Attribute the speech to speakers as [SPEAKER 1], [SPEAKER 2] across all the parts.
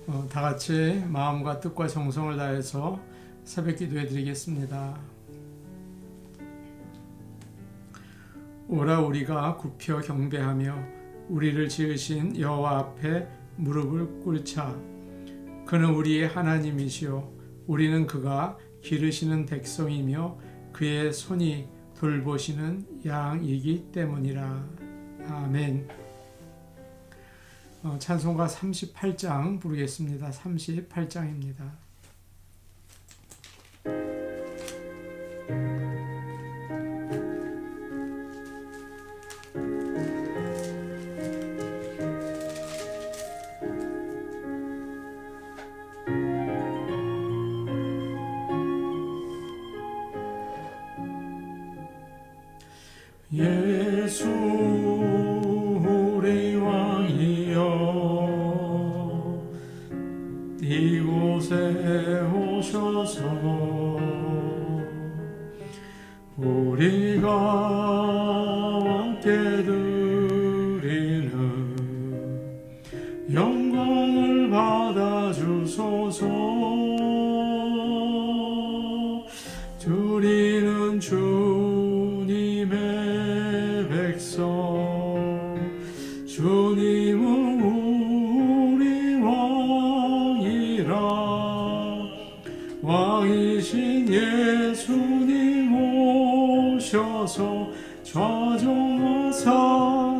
[SPEAKER 1] 다 같이 마음과 뜻과 정성을 다해서 새벽 기도해 드리겠습니다. 오라 우리가 굽혀 경배하며 우리를 지으신 여호와 앞에 무릎을 꿇자. 그는 우리의 하나님이시요 우리는 그가 기르시는 백성이며 그의 손이 돌보시는 양이기 때문이라. 아멘. 찬송가 38장 부르겠습니다. 38장입니다.
[SPEAKER 2] 예수 우리 왕이여 이곳에 오셔서 우리가 함께 드리는 영광을 받아주소서. 주리는 주님의 백성 주님은 우리 왕이라. 왕이신 예수님 오셔서 좌정하사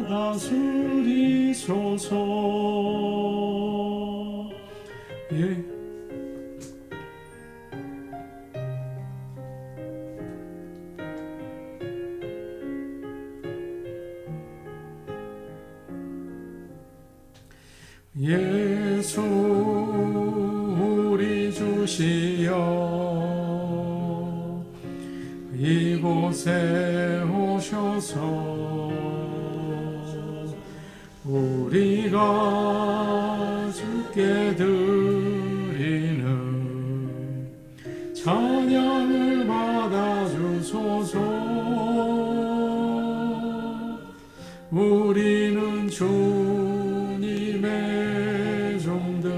[SPEAKER 2] 다스리소서. 예. 예수 우리 주시여 이곳에 오셔서 우리가 주께 드리는 찬양을 받아주소서. 우리는 주님의 종들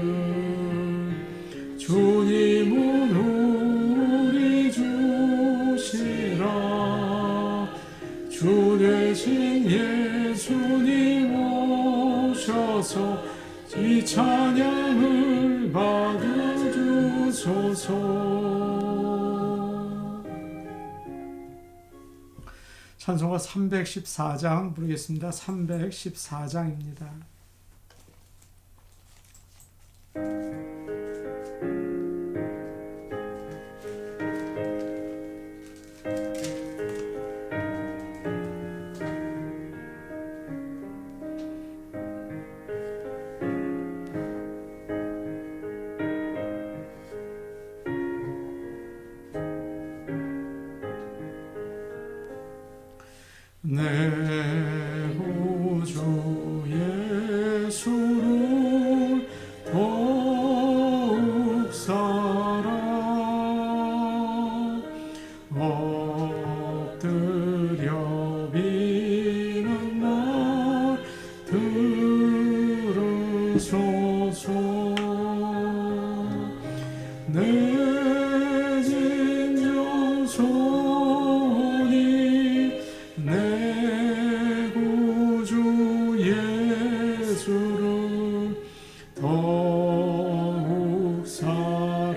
[SPEAKER 2] 주님은 우리 주시라. 주 되신 예수님 오셔서 이 찬양을 받아주소서.
[SPEAKER 1] 찬송가 314장 부르겠습니다. 314장입니다.
[SPEAKER 2] 내 구주 예수를 더욱 사랑 엎드려 비는 날 들으소서. 내 진정 손이 내 구주 예수를 더욱 사랑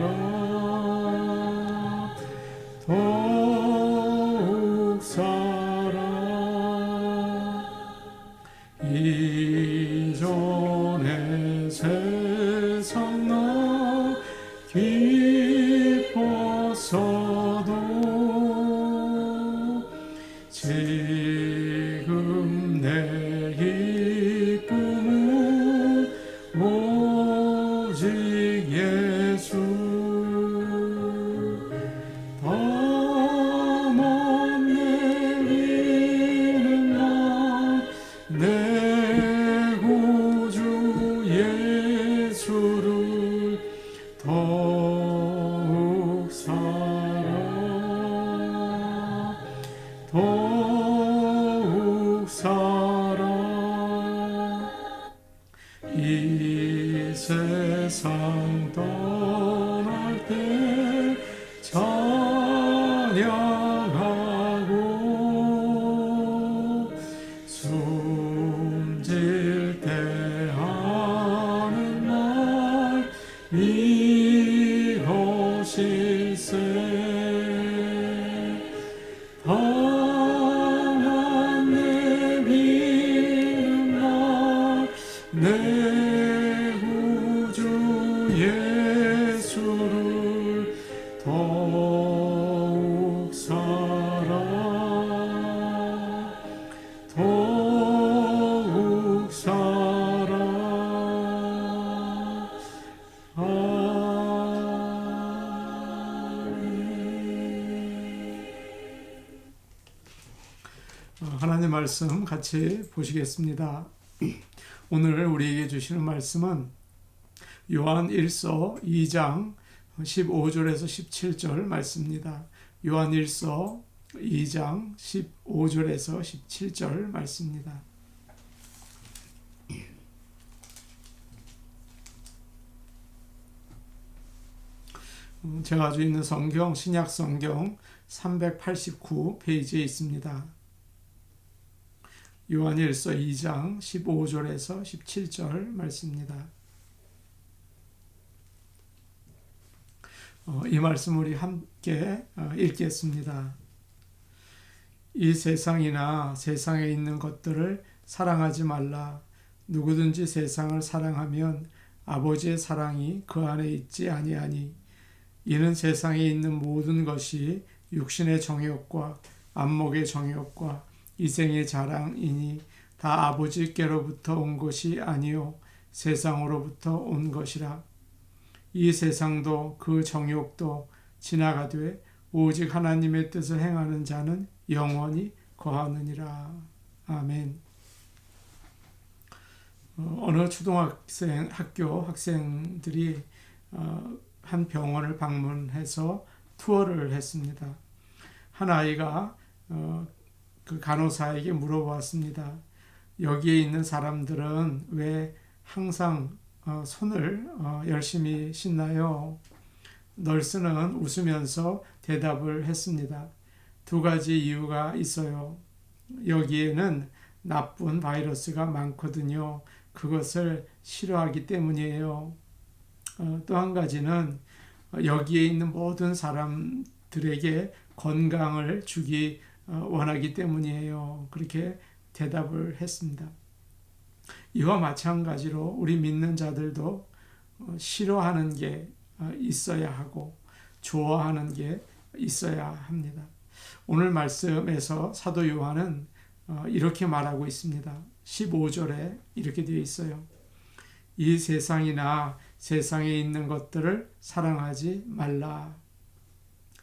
[SPEAKER 2] 더욱 사랑. 이전에 세상 나 기뻤어도 지금 내 기쁨은 오직 예수. 밤만 내리는 날 내 구주 예수를 더욱 사랑 더욱 사랑. 이 세상 세상 떠날 때 찬양하고 숨질 때 하는 말 이것일세 강한 내 믿음 내 구주 예수를 더욱 사랑
[SPEAKER 1] 하나님 말씀 같이 보시겠습니다. 오늘 우리에게 주시는 말씀은 요한 1서 2장 15절에서 17절 말씀입니다. 요한 1서 2장 15절에서 17절 말씀입니다. 제가 가지고 있는 성경 신약 성경 389페이지에 있습니다. 요한일서 2장 15절에서 17절 말씀입니다. 이 말씀 우리 함께 읽겠습니다. 이 세상이나 세상에 있는 것들을 사랑하지 말라. 누구든지 세상을 사랑하면 아버지의 사랑이 그 안에 있지 아니하니 이는 세상에 있는 모든 것이 육신의 정욕과 안목의 정욕과 이생의 자랑이니 다 아버지께로부터 온 것이 아니요 세상으로부터 온 것이라. 이 세상도 그 정욕도 지나가되 오직 하나님의 뜻을 행하는 자는 영원히 거하느니라. 아멘. 어느 초등학생 학교 학생들이 한 병원을 방문해서 투어를 했습니다. 한 아이가 그 간호사에게 물어보았습니다. 여기에 있는 사람들은 왜 항상 손을 열심히 씻나요? 널스는 웃으면서 대답을 했습니다. 두 가지 이유가 있어요. 여기에는 나쁜 바이러스가 많거든요. 그것을 싫어하기 때문이에요. 또 한 가지는 여기에 있는 모든 사람들에게 건강을 주기 원하기 때문이에요. 그렇게 대답을 했습니다. 이와 마찬가지로 우리 믿는 자들도 싫어하는 게 있어야 하고 좋아하는 게 있어야 합니다. 오늘 말씀에서 사도 요한은 이렇게 말하고 있습니다. 15절에 이렇게 되어 있어요. 이 세상이나 세상에 있는 것들을 사랑하지 말라.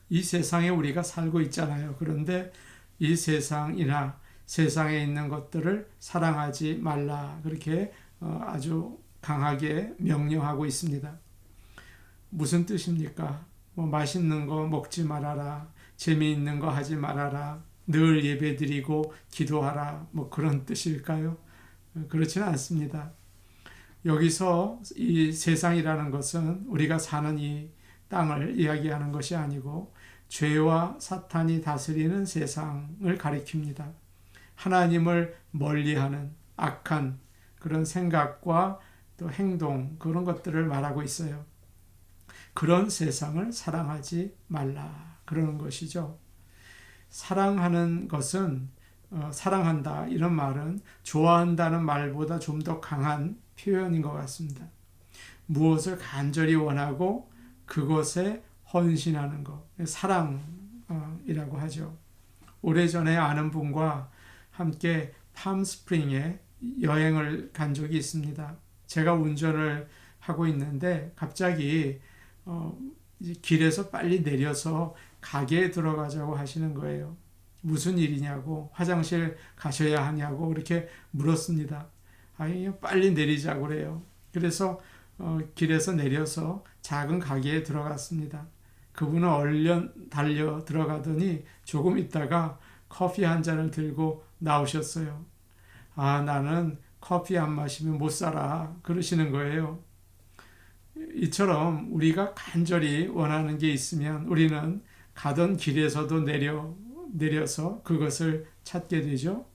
[SPEAKER 1] 이 세상에 우리가 살고 있잖아요. 그런데 이 세상이나 세상에 있는 것들을 사랑하지 말라. 그렇게 아주 강하게 명령하고 있습니다. 무슨 뜻입니까? 맛있는 거 먹지 말아라. 재미있는 거 하지 말아라. 늘 예배드리고 기도하라. 그런 뜻일까요? 그렇지는 않습니다. 여기서 이 세상이라는 것은 우리가 사는 이 땅을 이야기하는 것이 아니고 죄와 사탄이 다스리는 세상을 가리킵니다. 하나님을 멀리하는 악한 그런 생각과 또 행동 그런 것들을 말하고 있어요. 그런 세상을 사랑하지 말라 그러는 것이죠. 사랑하는 것은 사랑한다 이런 말은 좋아한다는 말보다 좀 더 강한 표현인 것 같습니다. 무엇을 간절히 원하고 그것에 헌신하는 것, 사랑이라고 하죠. 오래전에 아는 분과 함께 팜스프링에 여행을 간 적이 있습니다. 제가 운전을 하고 있는데 갑자기 길에서 빨리 내려서 가게에 들어가자고 하시는 거예요. 무슨 일이냐고, 화장실 가셔야 하냐고 그렇게 물었습니다. 아니 빨리 내리자고 그래요. 그래서 길에서 내려서 작은 가게에 들어갔습니다. 그분은 얼른 달려 들어가더니 조금 있다가 커피 한 잔을 들고 나오셨어요. 아, 나는 커피 안 마시면 못 살아 그러시는 거예요. 이처럼 우리가 간절히 원하는 게 있으면 우리는 가던 길에서도 내려서 그것을 찾게 되죠.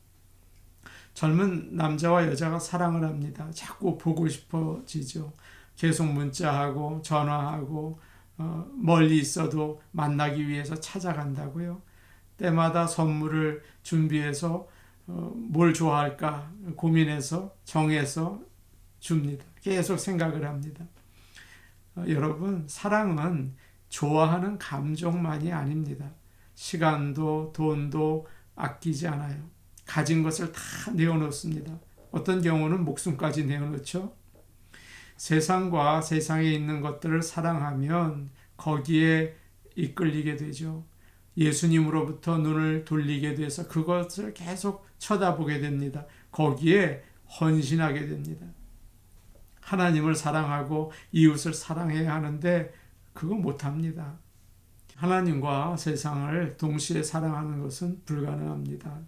[SPEAKER 1] 젊은 남자와 여자가 사랑을 합니다. 자꾸 보고 싶어지죠. 계속 문자하고 전화하고 멀리 있어도 만나기 위해서 찾아간다고요. 때마다 선물을 준비해서 뭘 좋아할까 고민해서 정해서 줍니다. 계속 생각을 합니다. 여러분, 사랑은 좋아하는 감정만이 아닙니다. 시간도 돈도 아끼지 않아요. 가진 것을 다 내어놓습니다. 어떤 경우는 목숨까지 내어놓죠. 세상과 세상에 있는 것들을 사랑하면 거기에 이끌리게 되죠. 예수님으로부터 눈을 돌리게 돼서 그것을 계속 쳐다보게 됩니다. 거기에 헌신하게 됩니다. 하나님을 사랑하고 이웃을 사랑해야 하는데 그거 못합니다. 하나님과 세상을 동시에 사랑하는 것은 불가능합니다.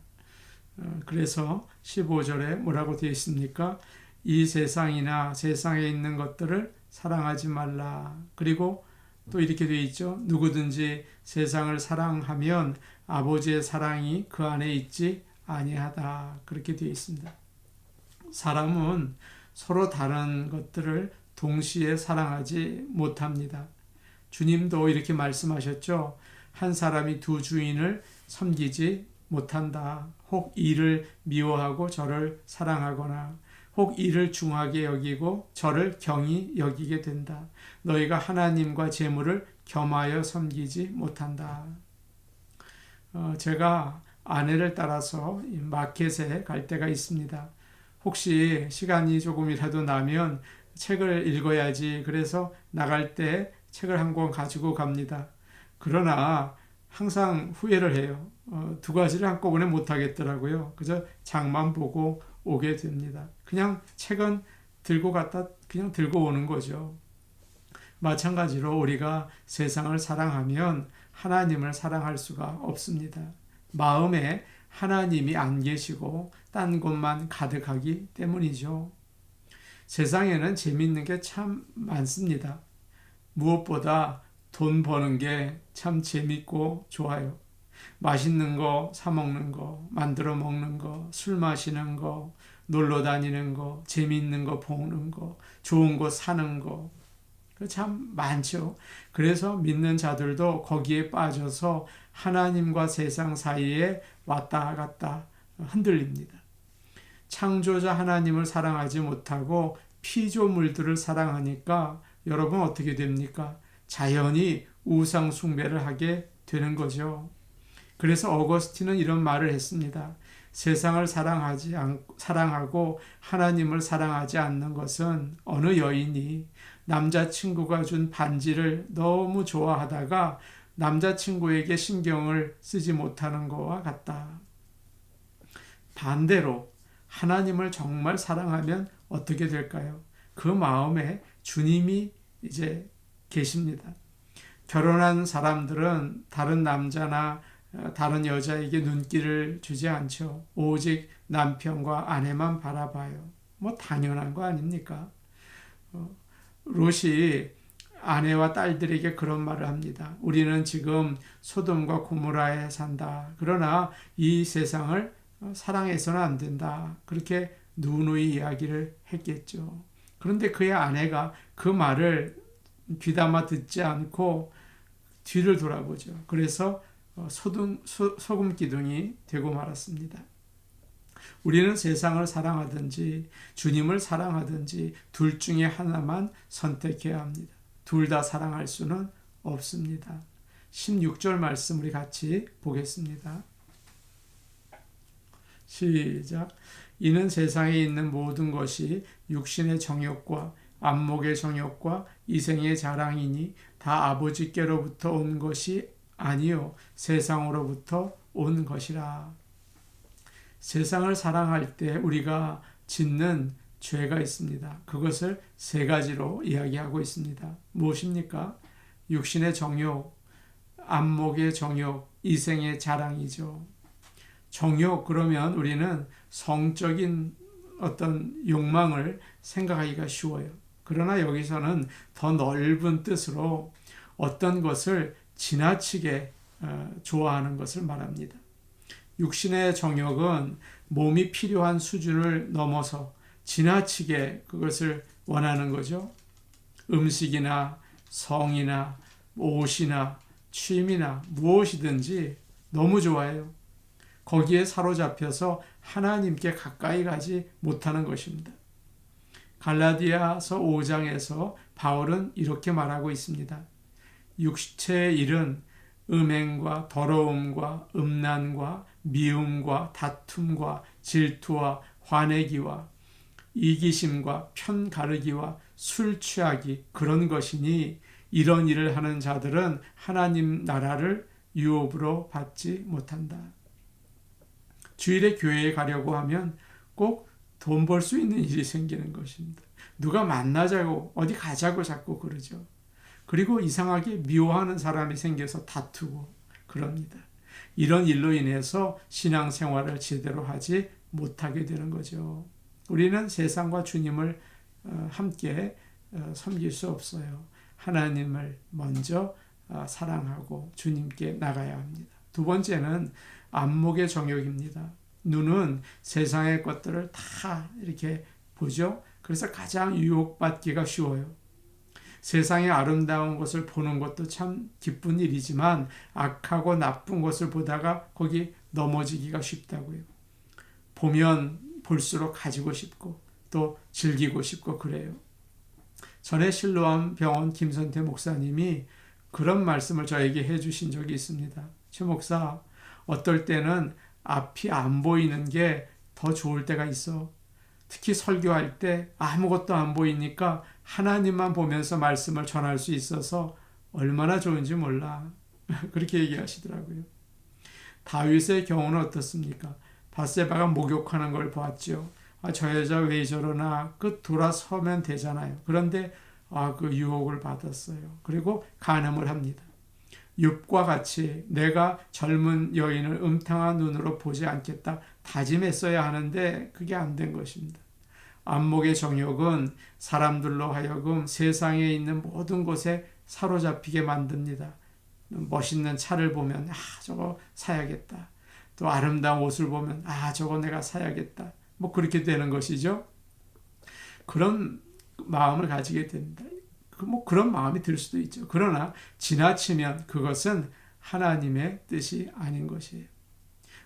[SPEAKER 1] 그래서 15절에 뭐라고 되어 있습니까? 이 세상이나 세상에 있는 것들을 사랑하지 말라. 그리고 또 이렇게 되어 있죠. 누구든지 세상을 사랑하면 아버지의 사랑이 그 안에 있지 아니하다. 그렇게 되어 있습니다. 사람은 서로 다른 것들을 동시에 사랑하지 못합니다. 주님도 이렇게 말씀하셨죠. 한 사람이 두 주인을 섬기지 못한다. 혹 이를 미워하고 저를 사랑하거나 혹 이를 중하게 여기고 저를 경히 여기게 된다. 너희가 하나님과 재물을 겸하여 섬기지 못한다. 제가 아내를 따라서 마켓에 갈 때가 있습니다. 혹시 시간이 조금이라도 나면 책을 읽어야지. 그래서 나갈 때 책을 한 권 가지고 갑니다. 그러나 항상 후회를 해요. 두 가지를 한꺼번에 못하겠더라고요. 그저 장만 보고 오게 됩니다. 그냥 책은 들고 갔다 그냥 들고 오는 거죠. 마찬가지로 우리가 세상을 사랑하면 하나님을 사랑할 수가 없습니다. 마음에 하나님이 안 계시고 딴 곳만 가득하기 때문이죠. 세상에는 재미있는 게 참 많습니다. 무엇보다 돈 버는 게 참 재밌고 좋아요. 맛있는 거 사 먹는 거, 만들어 먹는 거, 술 마시는 거, 놀러 다니는 거, 재미있는 거 보는 거, 좋은 거 사는 거, 참 많죠. 그래서 믿는 자들도 거기에 빠져서 하나님과 세상 사이에 왔다 갔다 흔들립니다. 창조자 하나님을 사랑하지 못하고 피조물들을 사랑하니까 여러분 어떻게 됩니까? 자연히 우상 숭배를 하게 되는 거죠. 그래서 어거스틴은 이런 말을 했습니다. 세상을 사랑하고 하나님을 사랑하지 않는 것은 어느 여인이 남자친구가 준 반지를 너무 좋아하다가 남자친구에게 신경을 쓰지 못하는 것과 같다. 반대로 하나님을 정말 사랑하면 어떻게 될까요? 그 마음에 주님이 이제 계십니다. 결혼한 사람들은 다른 남자나 다른 여자에게 눈길을 주지 않죠. 오직 남편과 아내만 바라봐요. 뭐 당연한 거 아닙니까? 롯이 아내와 딸들에게 그런 말을 합니다. 우리는 지금 소돔과 고모라에 산다. 그러나 이 세상을 사랑해서는 안 된다. 그렇게 누누이 이야기를 했겠죠. 그런데 그의 아내가 그 말을 귀담아 듣지 않고 뒤를 돌아보죠. 그래서 소금 기둥이 되고 말았습니다. 우리는 세상을 사랑하든지 주님을 사랑하든지 둘 중에 하나만 선택해야 합니다. 둘 다 사랑할 수는 없습니다. 16절 말씀 우리 같이 보겠습니다. 시작. 이는 세상에 있는 모든 것이 육신의 정욕과 안목의 정욕과 이생의 자랑이니 다 아버지께로부터 온 것이 아니요 세상으로부터 온 것이라. 세상을 사랑할 때 우리가 짓는 죄가 있습니다. 그것을 세 가지로 이야기하고 있습니다. 무엇입니까? 육신의 정욕, 안목의 정욕, 이생의 자랑이죠. 정욕 그러면 우리는 성적인 어떤 욕망을 생각하기가 쉬워요. 그러나 여기서는 더 넓은 뜻으로 어떤 것을 지나치게 좋아하는 것을 말합니다. 육신의 정욕은 몸이 필요한 수준을 넘어서 지나치게 그것을 원하는 거죠. 음식이나 성이나 옷이나 취미나 무엇이든지 너무 좋아해요. 거기에 사로잡혀서 하나님께 가까이 가지 못하는 것입니다. 갈라디아서 5장에서 바울은 이렇게 말하고 있습니다. 육체의 일은 음행과 더러움과 음란과 미움과 다툼과 질투와 화내기와 이기심과 편가르기와 술 취하기 그런 것이니 이런 일을 하는 자들은 하나님 나라를 유업으로 받지 못한다. 주일에 교회에 가려고 하면 꼭 돈 벌 수 있는 일이 생기는 것입니다. 누가 만나자고 어디 가자고 자꾸 그러죠. 그리고 이상하게 미워하는 사람이 생겨서 다투고 그럽니다. 이런 일로 인해서 신앙생활을 제대로 하지 못하게 되는 거죠. 우리는 세상과 주님을 함께 섬길 수 없어요. 하나님을 먼저 사랑하고 주님께 나가야 합니다. 두 번째는 안목의 정욕입니다. 눈은 세상의 것들을 다 이렇게 보죠. 그래서 가장 유혹받기가 쉬워요. 세상의 아름다운 것을 보는 것도 참 기쁜 일이지만 악하고 나쁜 것을 보다가 거기 넘어지기가 쉽다고요. 보면 볼수록 가지고 싶고 또 즐기고 싶고 그래요. 전에 실로암 병원 김선태 목사님이 그런 말씀을 저에게 해주신 적이 있습니다. 최 목사, 어떨 때는 앞이 안 보이는 게 더 좋을 때가 있어. 특히 설교할 때 아무것도 안 보이니까 하나님만 보면서 말씀을 전할 수 있어서 얼마나 좋은지 몰라. 그렇게 얘기하시더라고요. 다윗의 경우는 어떻습니까? 밧세바가 목욕하는 걸 보았죠. 저 여자 왜 저러나 그 돌아서면 되잖아요. 그런데 그 유혹을 받았어요. 그리고 간음을 합니다. 욥과 같이 내가 젊은 여인을 음탕한 눈으로 보지 않겠다 다짐했어야 하는데 그게 안 된 것입니다. 안목의 정욕은 사람들로 하여금 세상에 있는 모든 것에 사로잡히게 만듭니다. 멋있는 차를 보면 저거 사야겠다. 또 아름다운 옷을 보면 저거 내가 사야겠다. 뭐 그렇게 되는 것이죠. 그런 마음을 가지게 됩니다. 그런 마음이 들 수도 있죠. 그러나 지나치면 그것은 하나님의 뜻이 아닌 것이에요.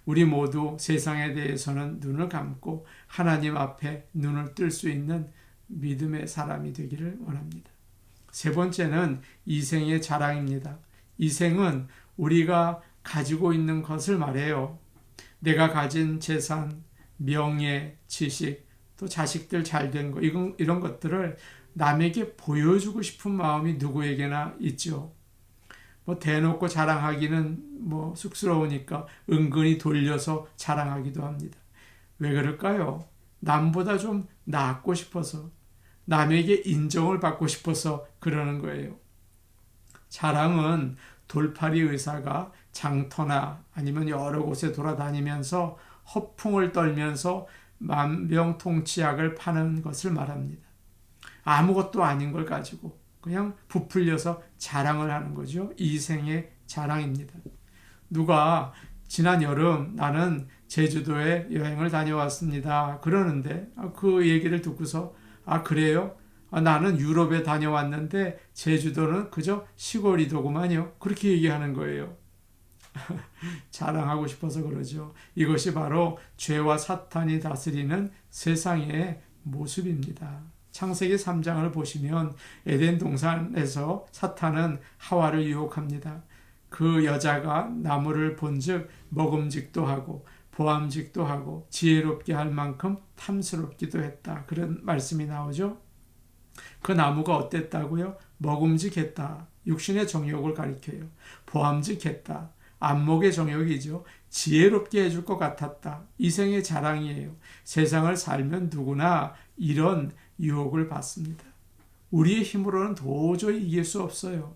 [SPEAKER 1] 우리 모두 세상에 대해서는 눈을 감고 하나님 앞에 눈을 뜰 수 있는 믿음의 사람이 되기를 원합니다. 세 번째는 이생의 자랑입니다. 이생은 우리가 가지고 있는 것을 말해요. 내가 가진 재산, 명예, 지식, 또 자식들 잘된 거 이런 것들을 남에게 보여주고 싶은 마음이 누구에게나 있죠. 대놓고 자랑하기는 쑥스러우니까 은근히 돌려서 자랑하기도 합니다. 왜 그럴까요? 남보다 좀 낫고 싶어서, 남에게 인정을 받고 싶어서 그러는 거예요. 자랑은 돌팔이 의사가 장터나 아니면 여러 곳에 돌아다니면서 허풍을 떨면서 만병통치약을 파는 것을 말합니다. 아무것도 아닌 걸 가지고 그냥 부풀려서 자랑을 하는 거죠. 이생의 자랑입니다. 누가 지난 여름 나는 제주도에 여행을 다녀왔습니다. 그러는데 그 얘기를 듣고서 그래요? 나는 유럽에 다녀왔는데 제주도는 그저 시골이더구만요. 그렇게 얘기하는 거예요. 자랑하고 싶어서 그러죠. 이것이 바로 죄와 사탄이 다스리는 세상의 모습입니다. 창세기 3장을 보시면 에덴 동산에서 사탄은 하와를 유혹합니다. 그 여자가 나무를 본즉 먹음직도 하고 보암직도 하고 지혜롭게 할 만큼 탐스럽기도 했다. 그런 말씀이 나오죠. 그 나무가 어땠다고요? 먹음직했다. 육신의 정욕을 가리켜요. 보암직했다. 안목의 정욕이죠. 지혜롭게 해줄 것 같았다. 이생의 자랑이에요. 세상을 살면 누구나 이런 유혹을 받습니다. 우리의 힘으로는 도저히 이길 수 없어요.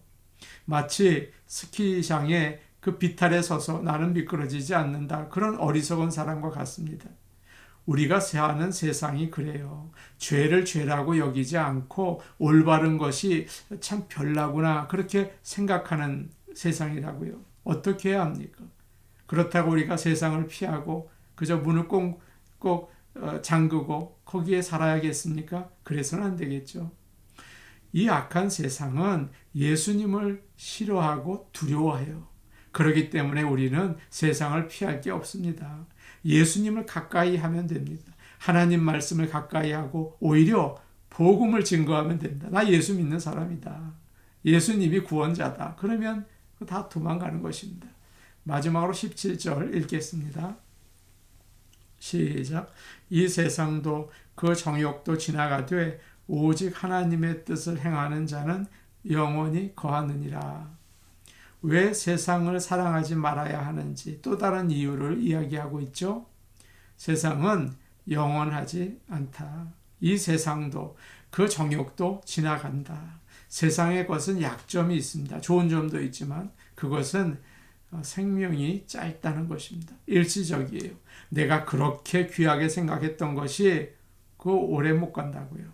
[SPEAKER 1] 마치 스키장에 그 비탈에 서서 나는 미끄러지지 않는다. 그런 어리석은 사람과 같습니다. 우리가 사는 세상이 그래요. 죄를 죄라고 여기지 않고 올바른 것이 참 별나구나 그렇게 생각하는 세상이라고요. 어떻게 해야 합니까? 그렇다고 우리가 세상을 피하고 그저 문을 꼭 잠그고 거기에 살아야겠습니까? 그래서는 안 되겠죠. 이 악한 세상은 예수님을 싫어하고 두려워해요. 그렇기 때문에 우리는 세상을 피할 게 없습니다. 예수님을 가까이 하면 됩니다. 하나님 말씀을 가까이 하고 오히려 복음을 증거하면 됩니다. 나 예수 믿는 사람이다. 예수님이 구원자다. 그러면 다 도망가는 것입니다. 마지막으로 17절 읽겠습니다. 시작. 이 세상도 그 정욕도 지나가되 오직 하나님의 뜻을 행하는 자는 영원히 거하느니라. 왜 세상을 사랑하지 말아야 하는지 또 다른 이유를 이야기하고 있죠. 세상은 영원하지 않다. 이 세상도 그 정욕도 지나간다. 세상의 것은 약점이 있습니다. 좋은 점도 있지만 그것은 생명이 짧다는 것입니다. 일시적이에요. 내가 그렇게 귀하게 생각했던 것이 오래 못 간다고요.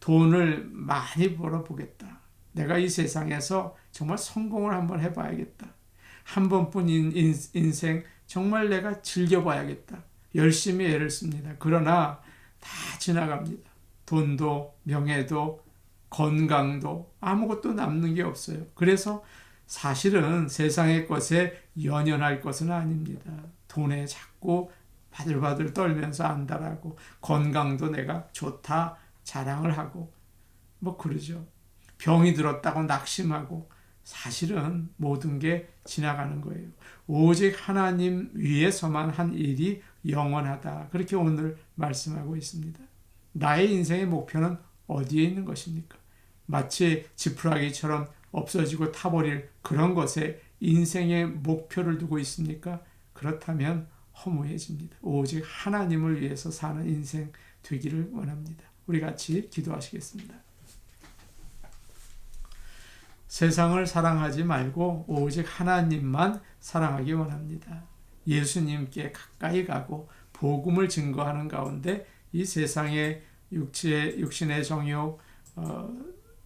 [SPEAKER 1] 돈을 많이 벌어보겠다. 내가 이 세상에서 정말 성공을 한번 해봐야겠다. 한 번뿐 인생 정말 내가 즐겨봐야겠다. 열심히 애를 씁니다. 그러나 다 지나갑니다. 돈도 명예도 건강도 아무것도 남는 게 없어요. 그래서 사실은 세상의 것에 연연할 것은 아닙니다. 돈에 자꾸 바들바들 떨면서 안달하고 건강도 내가 좋다 자랑을 하고 그러죠. 병이 들었다고 낙심하고 사실은 모든 게 지나가는 거예요. 오직 하나님 위에서만 한 일이 영원하다. 그렇게 오늘 말씀하고 있습니다. 나의 인생의 목표는 어디에 있는 것입니까? 마치 지푸라기처럼 없어지고 타버릴 그런 것에 인생의 목표를 두고 있습니까? 그렇다면 허무해집니다. 오직 하나님을 위해서 사는 인생 되기를 원합니다. 우리 같이 기도하시겠습니다. 세상을 사랑하지 말고 오직 하나님만 사랑하기 원합니다. 예수님께 가까이 가고 복음을 증거하는 가운데 이 세상의 육신의 정욕,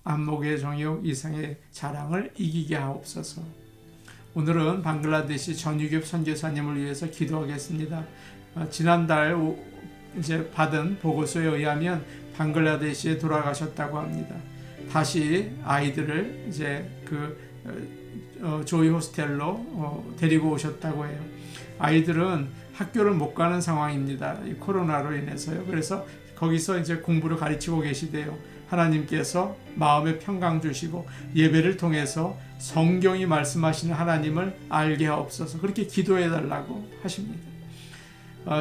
[SPEAKER 1] 안목의 정욕, 이상의 자랑을 이기게 하옵소서. 오늘은 방글라데시 전유교 선교사님을 위해서 기도하겠습니다. 지난달 이제 받은 보고서에 의하면 방글라데시에 돌아가셨다고 합니다. 다시 아이들을 이제 조이 호스텔로 데리고 오셨다고 해요. 아이들은 학교를 못 가는 상황입니다. 이 코로나로 인해서요. 그래서 거기서 이제 공부를 가르치고 계시대요. 하나님께서 마음의 평강 주시고 예배를 통해서 성경이 말씀하시는 하나님을 알게 하옵소서. 그렇게 기도해 달라고 하십니다.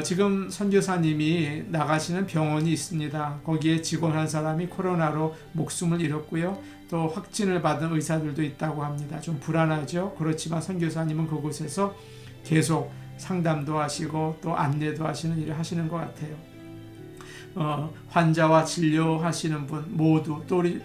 [SPEAKER 1] 지금 선교사님이 나가시는 병원이 있습니다. 거기에 직원 한 사람이 코로나로 목숨을 잃었고요. 또 확진을 받은 의사들도 있다고 합니다. 좀 불안하죠. 그렇지만 선교사님은 그곳에서 계속 상담도 하시고 또 안내도 하시는 일을 하시는 것 같아요. 환자와 진료하시는 분 모두 또 우리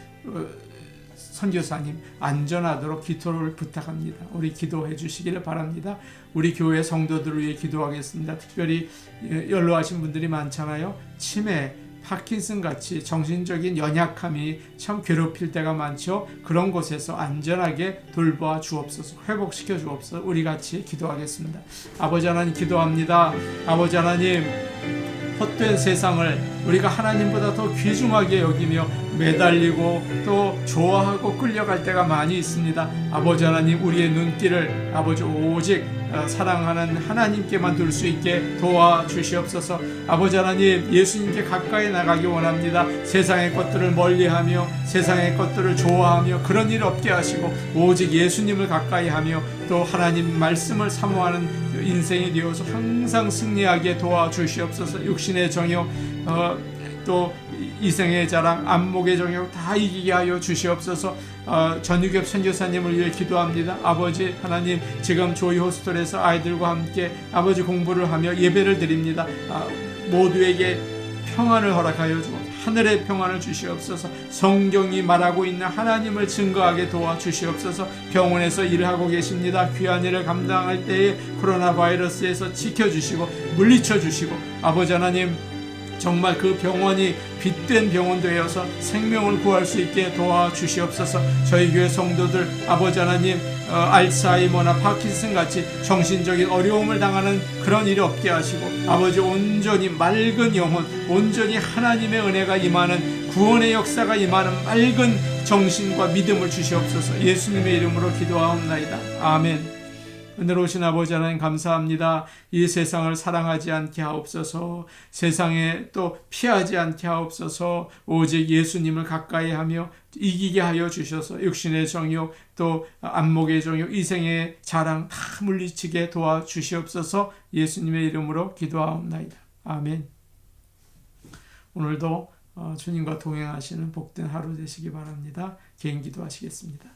[SPEAKER 1] 선교사님 안전하도록 기도를 부탁합니다. 우리 기도해 주시기를 바랍니다. 우리 교회 성도들을 위해 기도하겠습니다. 특별히 연로하신 분들이 많잖아요. 치매, 파킨슨 같이 정신적인 연약함이 참 괴롭힐 때가 많죠. 그런 곳에서 안전하게 돌봐 주옵소서. 회복시켜 주옵소서. 우리 같이 기도하겠습니다. 아버지 하나님 기도합니다. 아버지 하나님 헛된 세상을 우리가 하나님보다 더 귀중하게 여기며 매달리고 또 좋아하고 끌려갈 때가 많이 있습니다. 아버지 하나님 우리의 눈길을 아버지 오직 사랑하는 하나님께만 둘 수 있게 도와주시옵소서. 아버지 하나님 예수님께 가까이 나가기 원합니다. 세상의 것들을 멀리하며 세상의 것들을 좋아하며 그런 일 없게 하시고 오직 예수님을 가까이 하며 또 하나님 말씀을 사모하는 인생이 되어서 항상 승리하게 도와주시옵소서. 육신의 정욕 또 이생의 자랑, 안목의 정욕 다 이기게 하여 주시옵소서. 전유교 선교사님을 위해 기도합니다. 아버지 하나님 지금 조이 호스텔에서 아이들과 함께 아버지 공부를 하며 예배를 드립니다. 모두에게 평안을 허락하여 주옵소서. 하늘의 평안을 주시옵소서. 성경이 말하고 있는 하나님을 증거하게 도와주시옵소서. 병원에서 일을 하고 계십니다. 귀한 일을 감당할 때에 코로나 바이러스에서 지켜주시고 물리쳐 주시고, 아버지 하나님, 정말 그 병원이 빛된 병원 되어서 생명을 구할 수 있게 도와주시옵소서. 저희 교회 성도들, 아버지 하나님, 알츠하이머나 파킨슨 같이 정신적인 어려움을 당하는 그런 일이 없게 하시고, 아버지 온전히 맑은 영혼, 온전히 하나님의 은혜가 임하는, 구원의 역사가 임하는 맑은 정신과 믿음을 주시옵소서. 예수님의 이름으로 기도하옵나이다. 아멘. 은혜로우신 아버지 하나님, 감사합니다. 이 세상을 사랑하지 않게 하옵소서. 세상에 또 피하지 않게 하옵소서. 오직 예수님을 가까이 하며 이기게 하여 주셔서 육신의 정욕, 또 안목의 정욕, 이생의 자랑 다 물리치게 도와주시옵소서. 예수님의 이름으로 기도하옵나이다. 아멘. 오늘도 주님과 동행하시는 복된 하루 되시기 바랍니다. 개인 기도하시겠습니다.